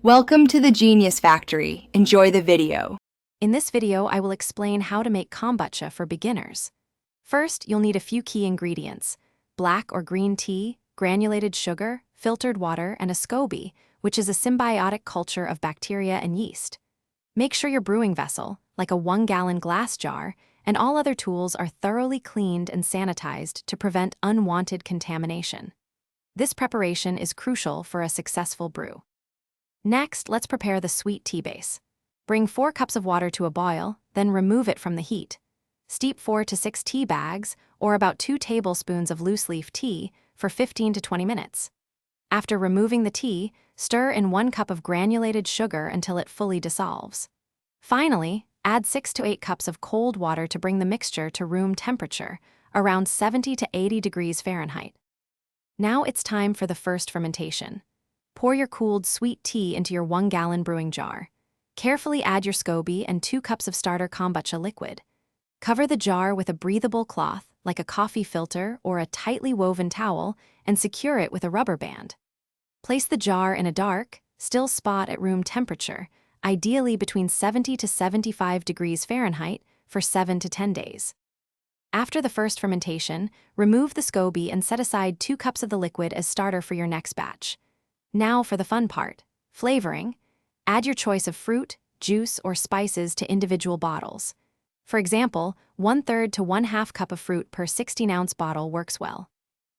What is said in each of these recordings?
Welcome to the Genius Factory. Enjoy the video. In this video, I will explain how to make kombucha for beginners. First, you'll need a few key ingredients: black or green tea, granulated sugar, filtered water, and a SCOBY, which is a symbiotic culture of bacteria and yeast. Make sure your brewing vessel, like a 1-gallon glass jar, and all other tools are thoroughly cleaned and sanitized to prevent unwanted contamination. This preparation is crucial for a successful brew. Next, let's prepare the sweet tea base. Bring 4 cups of water to a boil, then remove it from the heat. Steep 4 to 6 tea bags, or about 2 tablespoons of loose-leaf tea, for 15 to 20 minutes. After removing the tea, stir in 1 cup of granulated sugar until it fully dissolves. Finally, add 6 to 8 cups of cold water to bring the mixture to room temperature, around 70 to 80 degrees Fahrenheit. Now it's time for the first fermentation. Pour your cooled sweet tea into your 1-gallon brewing jar. Carefully add your SCOBY and 2 cups of starter kombucha liquid. Cover the jar with a breathable cloth, like a coffee filter or a tightly woven towel, and secure it with a rubber band. Place the jar in a dark, still spot at room temperature, ideally between 70 to 75 degrees Fahrenheit, for 7 to 10 days. After the first fermentation, remove the SCOBY and set aside 2 cups of the liquid as starter for your next batch. Now for the fun part, flavoring. Add your choice of fruit, juice, or spices to individual bottles. For example, 1/3 to 1/2 cup of fruit per 16-ounce bottle works well.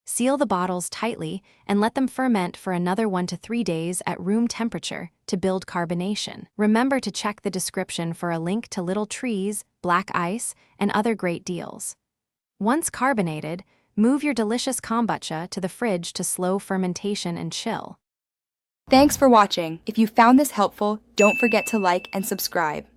Seal the bottles tightly and let them ferment for another 1 to 3 days at room temperature to build carbonation. Remember to check the description for a link to little trees, black ice, and other great deals. Once carbonated, move your delicious kombucha to the fridge to slow fermentation and chill. Thanks for watching. If you found this helpful, don't forget to like and subscribe.